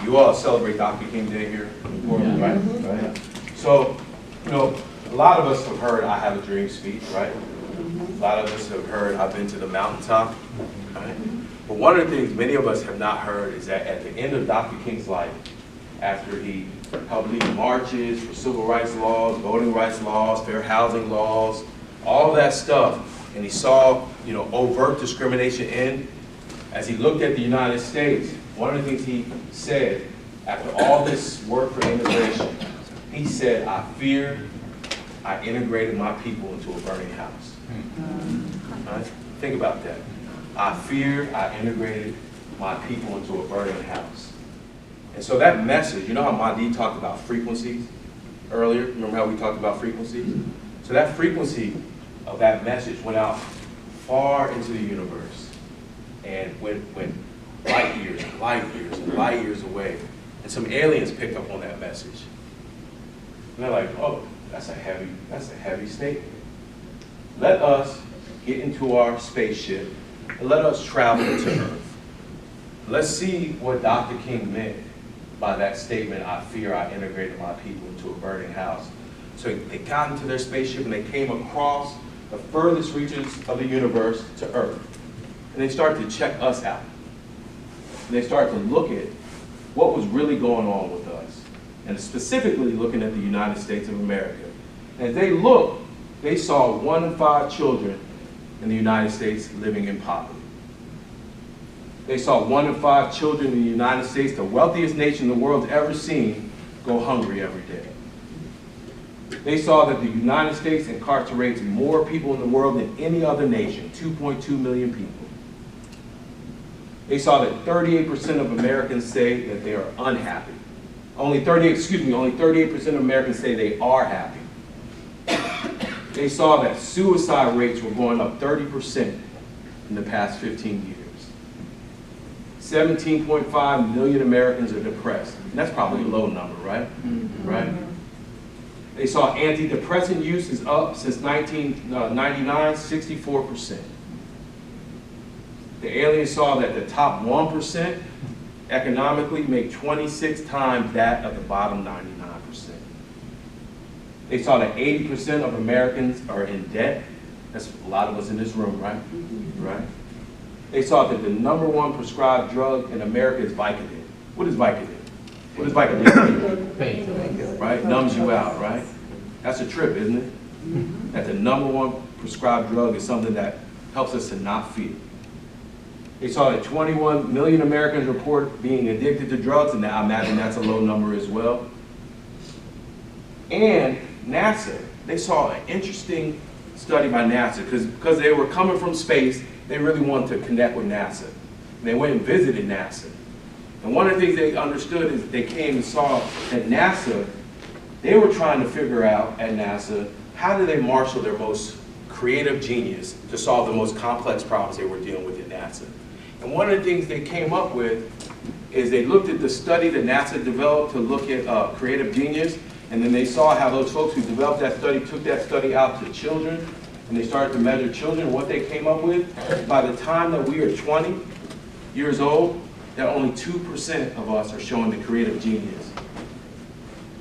You all celebrate Dr. King Day here in Portland, right? Right. So, you know, a lot of us have heard I Have a Dream speech, right? A lot of us have heard I've been to the mountaintop, right? But one of the things many of us have not heard is that at the end of Dr. King's life, after he helped lead marches for civil rights laws, voting rights laws, fair housing laws, all that stuff, and he saw, you know, overt discrimination end, as he looked at the United States, one of the things he said after all this work for immigration, he said, I feared I integrated my people into a burning house. Right? Think about that. I feared I integrated my people into a burning house. And so that message, you know how Mahdi talked about frequencies earlier? Remember how we talked about frequencies? So that frequency of that message went out far into the universe and went light years and light years and light years away. And some aliens picked up on that message. And they're like, oh, that's a heavy statement. Let us get into our spaceship and let us travel to Earth. Let's see what Dr. King meant by that statement, I fear I integrated my people into a burning house. So they got into their spaceship and they came across the furthest reaches of the universe to Earth. And they started to check us out. And they started to look at what was really going on with us. And specifically looking at the United States of America. And as they looked, they saw 1 in 5 children in the United States living in poverty. They saw 1 in 5 children in the United States, the wealthiest nation the world's ever seen, go hungry every day. They saw that the United States incarcerates more people in the world than any other nation, 2.2 million people. They saw that 38% of Americans say that they are unhappy. Only 38% of Americans say they are happy. They saw that suicide rates were going up 30% in the past 15 years. 17.5 million Americans are depressed. And that's probably a low number, right? Right? They saw antidepressant use is up since 1999, 64%. The aliens saw that the top 1% economically make 26 times that of the bottom 99%. They saw that 80% of Americans are in debt. That's a lot of us in this room, right? Right? They saw that the #1 prescribed drug in America is Vicodin. What is Vicodin? What does Vicodin do? Right? Numbs you out, right? That's a trip, isn't it? That the #1 prescribed drug is something that helps us to not feel. They saw that 21 million Americans report being addicted to drugs, and I imagine that's a low number as well. And NASA, they saw an interesting study by NASA, because they were coming from space, they really wanted to connect with NASA. And they went and visited NASA. And one of the things they understood is they came and saw that NASA, they were trying to figure out at NASA, how do they marshal their most creative genius to solve the most complex problems they were dealing with at NASA. And one of the things they came up with is they looked at the study that NASA developed to look at creative genius, and then they saw how those folks who developed that study took that study out to children, and they started to measure children. What they came up with, by the time that we are 20 years old, that only 2% of us are showing the creative genius.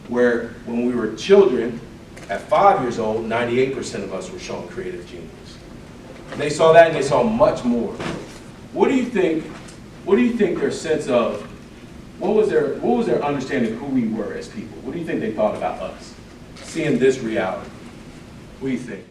Where when we were children, at 5 years old, 98% of us were showing creative genius. And they saw that and they saw much more. What do you think their sense of, what was their understanding of who we were as people? What do you think they thought about us, seeing this reality? What do you think?